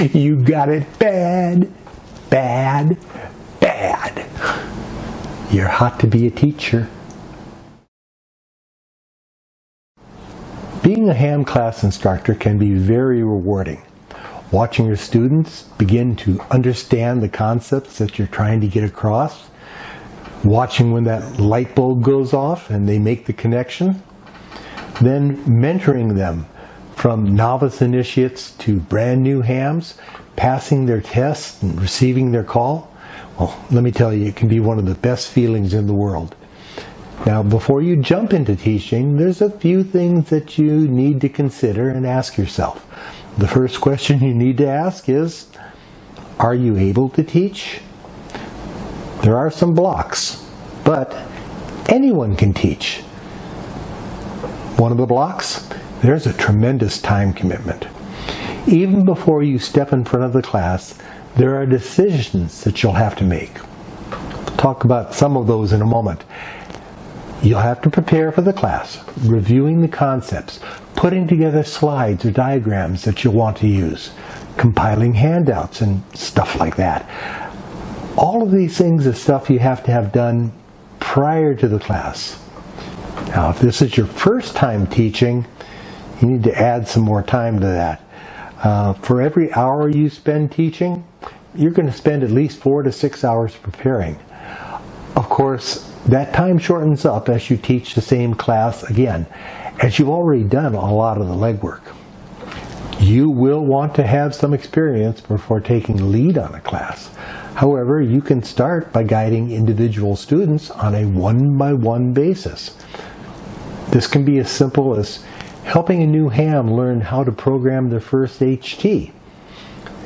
You got it bad, bad, bad. You're hot to be a teacher. Being a ham class instructor can be very rewarding. Watching your students begin to understand the concepts that you're trying to get across, watching when that light bulb goes off and they make the connection, then mentoring them from novice initiates to brand new hams, passing their tests and receiving their call. Well, let me tell you, it can be one of the best feelings in the world. Now, before you jump into teaching, there's a few things that you need to consider and ask yourself. The first question you need to ask is, are you able to teach? There are some blocks, but anyone can teach. One of the blocks, there's a tremendous time commitment. Even before you step in front of the class, there are decisions that you'll have to make. We'll talk about some of those in a moment. You'll have to prepare for the class, reviewing the concepts, putting together slides or diagrams that you'll want to use, compiling handouts and stuff like that. All of these things are stuff you have to have done prior to the class. Now, if this is your first time teaching, you need to add some more time to that. For every hour you spend teaching, you're going to spend at least 4 to 6 hours preparing. Of course, that time shortens up as you teach the same class again, as you've already done a lot of the legwork. You will want to have some experience before taking lead on a class. However, you can start by guiding individual students on a one-by-one basis. This can be as simple as helping a new ham learn how to program their first HT.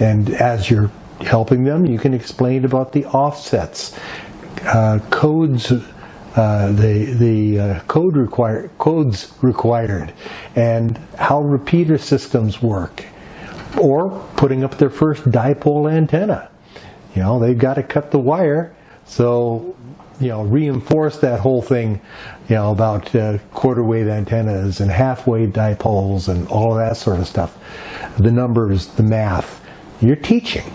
And as you're helping them, you can explain about the offsets, codes, codes required, and how repeater systems work, or putting up their first dipole antenna. You know, they've got to cut the wire, so reinforce that whole thing, about quarter wave antennas and half wave dipoles and all of that sort of stuff. The numbers, the math, you're teaching.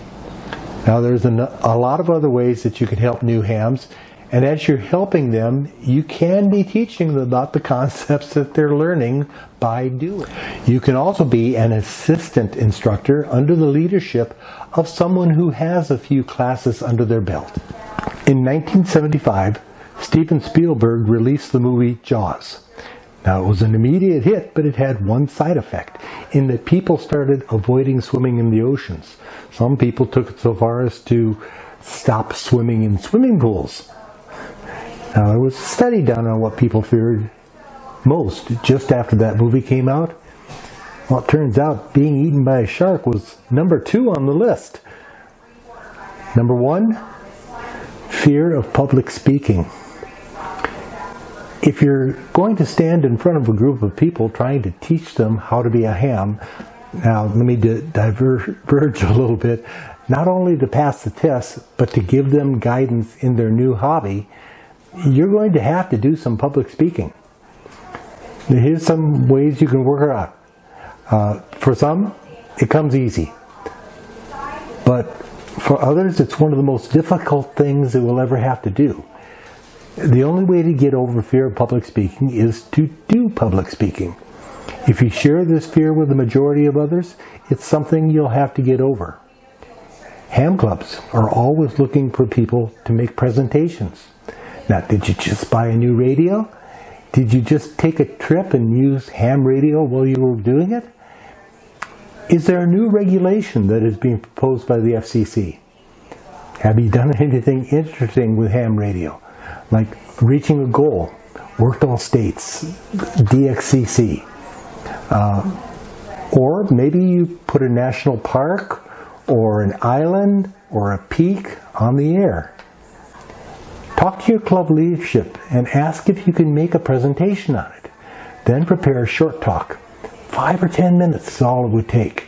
Now, there's a lot of other ways that you can help new hams, and as you're helping them, you can be teaching them about the concepts that they're learning by doing. You can also be an assistant instructor under the leadership of someone who has a few classes under their belt. In 1975, Steven Spielberg released the movie Jaws. Now, it was an immediate hit, but it had one side effect, in that people started avoiding swimming in the oceans. Some people took it so far as to stop swimming in swimming pools. Now, there was a study done on what people feared most just after that movie came out. Well, it turns out being eaten by a shark was number 2 on the list. Number 1, fear of public speaking. If you're going to stand in front of a group of people trying to teach them how to be a ham, now let me diverge a little bit, not only to pass the test, but to give them guidance in their new hobby, you're going to have to do some public speaking. Here's some ways you can work it out. For some, it comes easy. But for others, it's one of the most difficult things that we'll ever have to do. The only way to get over fear of public speaking is to do public speaking. If you share this fear with the majority of others, it's something you'll have to get over. Ham clubs are always looking for people to make presentations. Now, did you just buy a new radio? Did you just take a trip and use ham radio while you were doing it? Is there a new regulation that is being proposed by the FCC? Have you done anything interesting with ham radio? Like reaching a goal, worked all states, DXCC. Or maybe you put a national park or an island or a peak on the air. Talk to your club leadership and ask if you can make a presentation on it. Then prepare a short talk. 5 or 10 minutes is all it would take.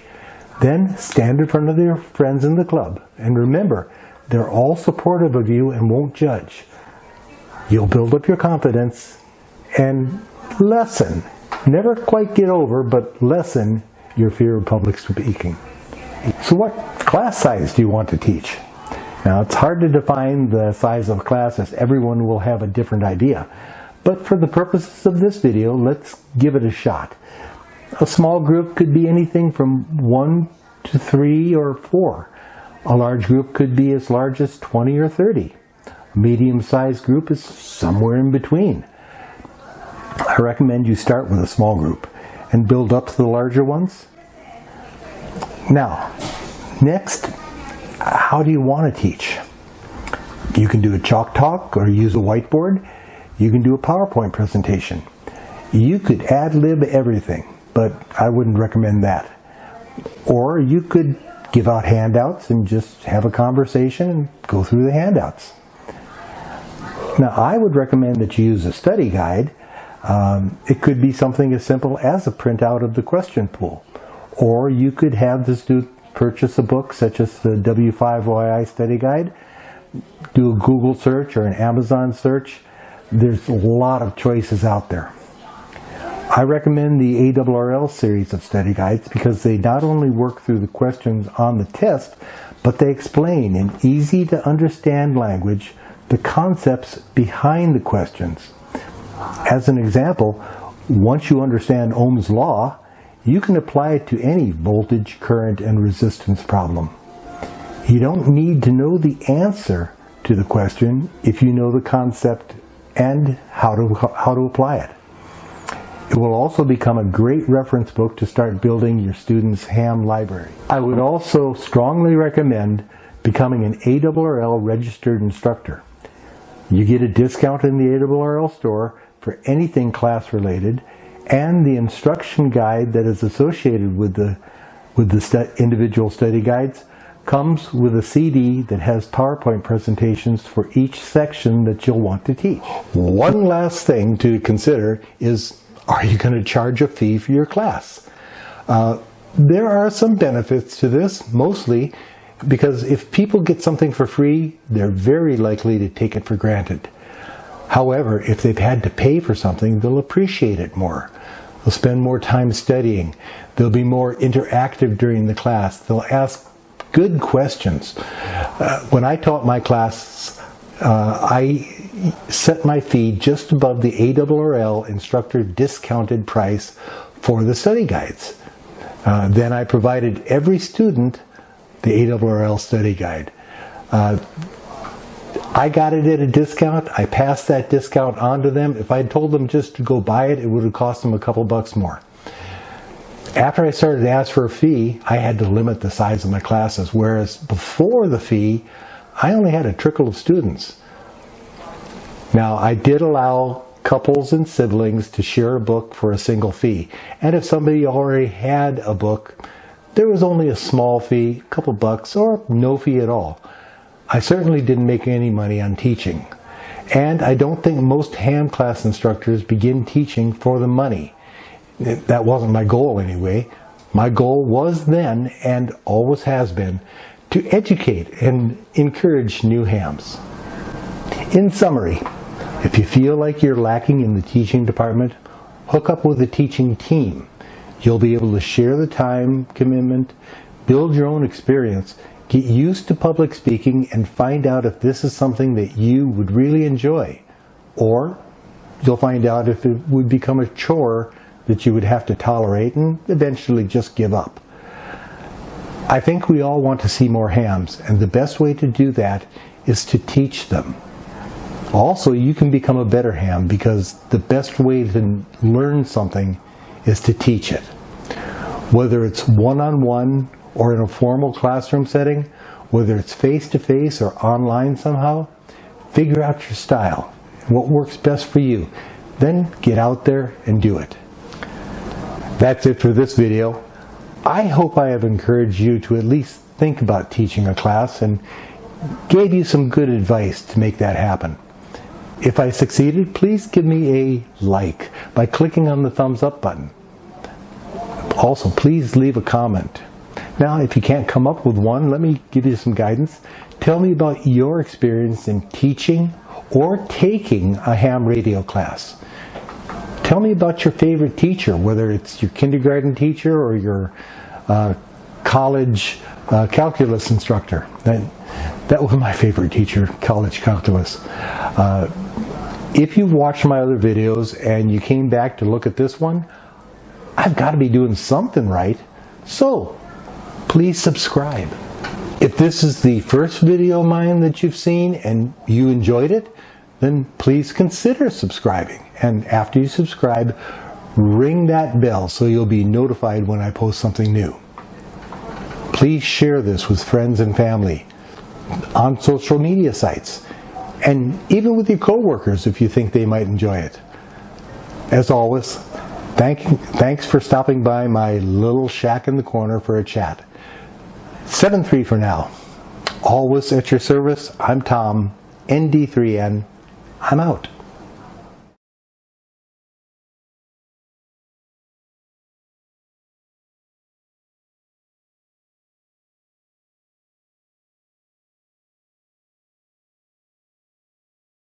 Then stand in front of your friends in the club. And remember, they're all supportive of you and won't judge. You'll build up your confidence and lessen, never quite get over, but lessen your fear of public speaking. So what class size do you want to teach? Now, it's hard to define the size of a class as everyone will have a different idea. But for the purposes of this video, let's give it a shot. A small group could be anything from 1 to 3 or 4. A large group could be as large as 20 or 30. A medium-sized group is somewhere in between. I recommend you start with a small group and build up to the larger ones. Now, next, how do you want to teach? You can do a chalk talk or use a whiteboard. You can do a PowerPoint presentation. You could ad-lib everything, but I wouldn't recommend that. Or you could give out handouts and just have a conversation and go through the handouts. Now, I would recommend that you use a study guide. It could be something as simple as a printout of the question pool. Or you could have the student purchase a book such as the W5YI study guide, do a Google search or an Amazon search. There's a lot of choices out there. I recommend the ARRL series of study guides because they not only work through the questions on the test, but they explain in easy to understand language the concepts behind the questions. As an example, once you understand Ohm's law, you can apply it to any voltage, current, and resistance problem. You don't need to know the answer to the question if you know the concept and how to apply it. It will also become a great reference book to start building your students' ham library. I would also strongly recommend becoming an ARRL registered instructor. You get a discount in the ARRL store for anything class related, and the instruction guide that is associated with the individual study guides comes with a CD that has PowerPoint presentations for each section that you'll want to teach. One last thing to consider is, are you going to charge a fee for your class? There are some benefits to this, mostly because if people get something for free, they're very likely to take it for granted. However, if they've had to pay for something, they'll appreciate it more. They'll spend more time studying. They'll be more interactive during the class. They'll ask good questions. When I taught my classes, I set my fee just above the ARRL instructor discounted price for the study guides. Then I provided every student the ARRL study guide. I got it at a discount. I passed that discount on to them. If I had told them just to go buy it, it would have cost them a couple bucks more. After I started to ask for a fee, I had to limit the size of my classes, whereas before the fee, I only had a trickle of students. Now, I did allow couples and siblings to share a book for a single fee. And if somebody already had a book, there was only a small fee, a couple bucks, or no fee at all. I certainly didn't make any money on teaching. And I don't think most ham class instructors begin teaching for the money. That wasn't my goal anyway. My goal was then, and always has been, to educate and encourage new hams. In summary, if you feel like you're lacking in the teaching department, hook up with a teaching team. You'll be able to share the time commitment, build your own experience, get used to public speaking, and find out if this is something that you would really enjoy. Or you'll find out if it would become a chore that you would have to tolerate and eventually just give up. I think we all want to see more hams, and the best way to do that is to teach them. Also, you can become a better ham because the best way to learn something is to teach it. Whether it's one-on-one or in a formal classroom setting, whether it's face-to-face or online somehow, figure out your style, what works best for you. Then get out there and do it. That's it for this video. I hope I have encouraged you to at least think about teaching a class and gave you some good advice to make that happen. If I succeeded, please give me a like by clicking on the thumbs up button. Also, please leave a comment. Now, if you can't come up with one, let me give you some guidance. Tell me about your experience in teaching or taking a ham radio class. Tell me about your favorite teacher, whether it's your kindergarten teacher or your college calculus instructor. That was my favorite teacher, college calculus. If you've watched my other videos and you came back to look at this one, I've got to be doing something right. So, please subscribe. If this is the first video of mine that you've seen and you enjoyed it, then please consider subscribing. And after you subscribe, ring that bell so you'll be notified when I post something new. Please share this with friends and family on social media sites, and even with your coworkers if you think they might enjoy it. As always, thanks for stopping by my little shack in the corner for a chat. 7-3 for now. Always at your service. I'm Tom, ND3N. I'm out.